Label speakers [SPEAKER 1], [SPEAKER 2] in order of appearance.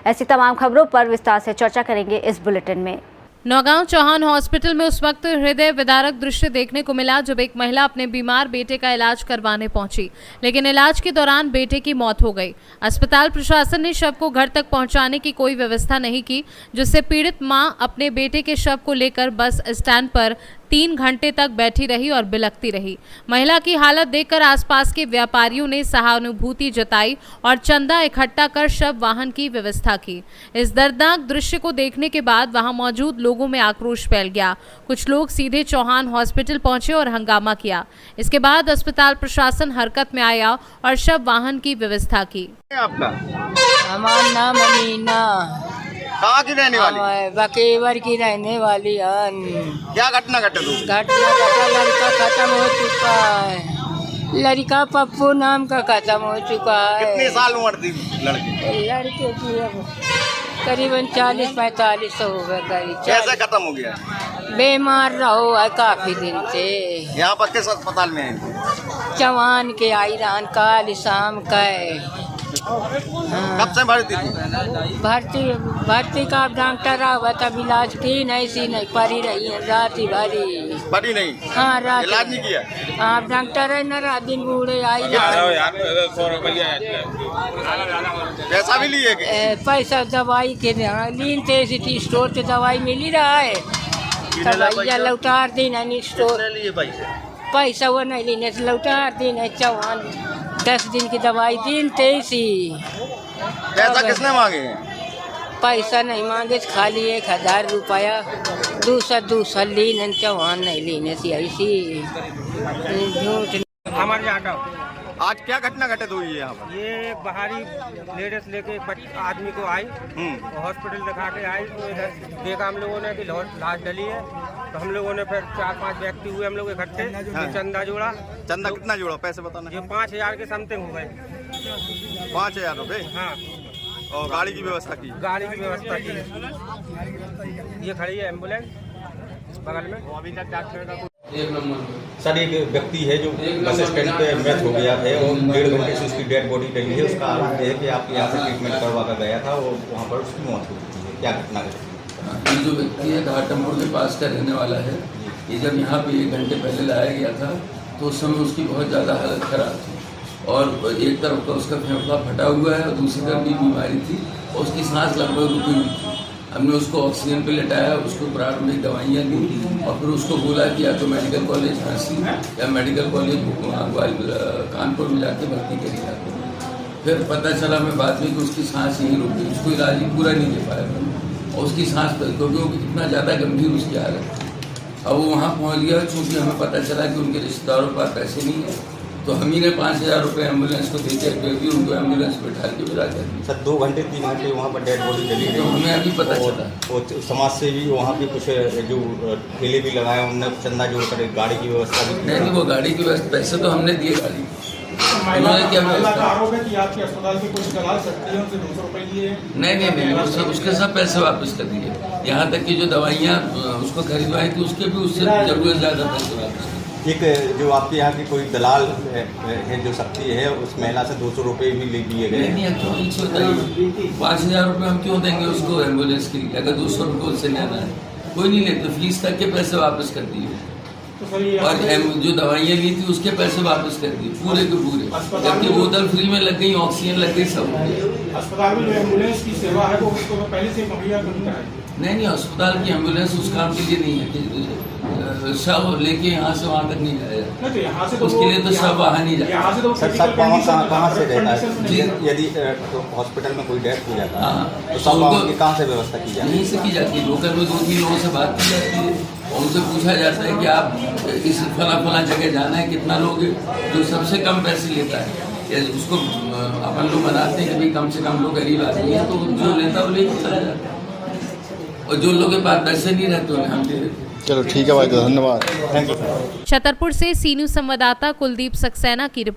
[SPEAKER 1] ऐसी तमाम खबरों पर विस्तार से चर्चा करेंगे इस बुलेटिन में।
[SPEAKER 2] नौगांव चौहान हॉस्पिटल में उस वक्त हृदय विदारक दृश्य देखने को मिला जब एक महिला अपने बीमार बेटे का इलाज करवाने पहुंची, लेकिन इलाज के दौरान बेटे की मौत हो गई। अस्पताल प्रशासन ने शव को घर तक पहुंचाने की कोई व्यवस्था नहीं की, जिससे पीड़ित मां अपने बेटे के शव को लेकर बस स्टैंड पर 3 घंटे तक बैठी रही और बिलखती रही। महिला की हालत देखकर आसपास के व्यापारियों ने सहानुभूति जताई और चंदा इकट्ठा कर शव वाहन की व्यवस्था की। इस दर्दनाक दृश्य को देखने के बाद वहां मौजूद लोगों में आक्रोश फैल गया। कुछ लोग सीधे चौहान हॉस्पिटल पहुंचे और हंगामा किया। इसके बाद अस्पताल प्रशासन हरकत में आया और शव वाहन की व्यवस्था की।
[SPEAKER 3] आपका
[SPEAKER 4] हमारा नाम अमीना,
[SPEAKER 3] कहाँ की रहने वाली?
[SPEAKER 4] बकेवर की रहने वाली हन।
[SPEAKER 3] क्या घटना घटा?
[SPEAKER 4] घटना लड़का खत्म हो चुका है। लड़का पप्पू नाम का खत्म हो चुका है।
[SPEAKER 3] कितने साल उम्र थी लड़के?
[SPEAKER 4] लड़के की अब करीबन 40-45 हो गए करीब।
[SPEAKER 3] कैसे खत्म हो गया?
[SPEAKER 4] बीमार रहो है काफी दिन से।
[SPEAKER 3] यहाँ पर किस अस्पताल में है?
[SPEAKER 4] चौहान के आई रहन काल शाम का।
[SPEAKER 3] कब से भर्ती थी?
[SPEAKER 4] भर्ती का डॉक्टर आवा तब इलाज की नहीं पड़ी रही है रात ही भरी।
[SPEAKER 3] बड़ी नहीं?
[SPEAKER 4] हाँ रात
[SPEAKER 3] इलाज नहीं किया?
[SPEAKER 4] हाँ डॉक्टर है ना रात दिन बूढ़े आई
[SPEAKER 3] पैसा भी लिए?
[SPEAKER 4] पैसा दवाई के लीन थे सिटी स्टोर से दवाई मिली रहा है, दवाई लौटार दिन है स्टोर। पैसा वो नहीं लेने से लौटार दिन है। चौहान 10 दिन की दवाई दिन तेजी।
[SPEAKER 3] पैसा किसने मांगे?
[SPEAKER 4] पैसा नहीं मांगे, खाली 1000 रुपया दूसरा लीन। चौहान नहीं लेने से ऐसी झूठ।
[SPEAKER 5] हमारे यहाँ
[SPEAKER 3] आज क्या घटना घटित हुई है यहाँ पर?
[SPEAKER 5] ये बाहरी लेडीज लेके एक आदमी को आई, हॉस्पिटल दिखा के आई, तो इधर देखा हम लोगों ने कि लाश डली है, तो हम लोगों ने फिर 4-5 व्यक्ति हुए हम लोग इकट्ठे, चंदा जोड़ा।
[SPEAKER 3] चंदा कितना जोड़ा? पैसे बताना।
[SPEAKER 5] ये 5000 के समथिंग हो गए।
[SPEAKER 3] 5000 रुपये?
[SPEAKER 5] हाँ।
[SPEAKER 3] और गाड़ी की व्यवस्था की?
[SPEAKER 5] गाड़ी की व्यवस्था की। ये खड़ी है एम्बुलेंस बगल में। अभी तक डॉक्टर का
[SPEAKER 6] सर एक व्यक्ति है जो बस स्टैंड पे मृत हो गया है और 1.5 घंटे से उसकी डेड बॉडी डली है। उसका आरोप है कि आपके यहाँ से ट्रीटमेंट करवा कर गया था और वहाँ पर उसकी मौत हो चुकी है। क्या घटना है?
[SPEAKER 7] ये जो व्यक्ति है घाटमपुर के पास का रहने वाला है। ये जब यहाँ पे 1 घंटे पहले लाया गया था तो उस समय उसकी बहुत ज़्यादा हालत खराब थी और एक तरफ का उसका फेफड़ा फटा हुआ है और दूसरी तरफ भी बीमारी थी और उसकी सांस लगभग रुकी हुई थी। हमने उसको ऑक्सीजन पे लेटाया, उसको प्राथमिक दवाइयाँ दी और फिर उसको बोला कि या तो मेडिकल कॉलेज झांसी या मेडिकल कॉलेज कानपुर में जाके भर्ती करिए। फिर पता चला मैं बाद में कि उसकी सांस यहीं रुक गई, उसको इलाज पूरा नहीं दे पाया और उसकी सांस क्योंकि इतना ज़्यादा गंभीर उसकी हालत थी। अब वो वहाँ पहुँच गया, चूँकि हमें पता चला कि उनके रिश्तेदारों के पास पैसे नहीं है, तो हम ही ने 5000 रुपये एम्बुलेंस को देके भी उनको एम्बुलेंस बैठा के बिला कर दिया।
[SPEAKER 6] सर 2 घंटे 3 घंटे वहाँ पर डेड बॉडी डली
[SPEAKER 7] तो हमें अभी पता चला।
[SPEAKER 6] और समाज से भी वहाँ पे कुछ जो ठेले भी लगाए उन्होंने चंदा जोड़ कर गाड़ी की व्यवस्था भी की।
[SPEAKER 7] नहीं, वो गाड़ी की व्यवस्था पैसे तो हमने दिए गाड़ी। उन्होंने क्या
[SPEAKER 8] आरोप है कि आपके अस्पताल के कुछ दलाल सकते हैं, उनसे 200 रुपये लिए?
[SPEAKER 7] नहीं, उसके सब पैसे वापस कर दिए। यहाँ तक कि जो दवाइयाँ उसको खरीदवाई थी उसके भी उससे जरूरत ज़्यादा पैसे वापस।
[SPEAKER 6] एक जो आपके यहाँ की कोई दलाल है जो शक्ति है उस महिला से 200 रुपये भी ले लिए गए?
[SPEAKER 7] नहीं, क्यों 5000 रुपये हम क्यों देंगे उसको एम्बुलेंस के लिए? अगर 200 रुपये उससे लेना है कोई नहीं लेते, फीस तक के पैसे वापस कर दिए और जो दवाइयाँ ली थी उसके पैसे वापस कर दिए पूरे के पूरे, जबकि बोतल फ्री में लग गई, ऑक्सीजन लग गई, सब।
[SPEAKER 8] अस्पताल में जो एम्बुलेंस की सेवा है वो उसको पहले से मुहैया नहीं कराई?
[SPEAKER 7] नहीं, अस्पताल की एम्बुलेंस उस काम के लिए नहीं है। शव लेके यहाँ से वहाँ तक नहीं जाएगा, उसके लिए तो शव वहाँ नहीं जाएगा।
[SPEAKER 6] सर सब कहाँ से रहता है? यदि हॉस्पिटल में कोई डेथ हो जाता है तो सब कहाँ से व्यवस्था की जाती है?
[SPEAKER 7] यहीं से की जाती है। लोकल में 2-3 लोगों से बात की जाती है और उनसे पूछा जाता है कि आप इस फला जगह जाना है, कितना लोग जो सबसे कम पैसे लेता है उसको अपन लोग बनाते हैं कि भाई कम से कम लोग गरीब आदमी है, तो जो लेता है वो लेके चला जाता है और जो लोगों के पास पैसे नहीं रहते उन्हें हम दे देते।
[SPEAKER 3] चलो ठीक है भाई, धन्यवाद।
[SPEAKER 2] छतरपुर से सी न्यूज़ संवाददाता कुलदीप सक्सेना की रिपोर्ट।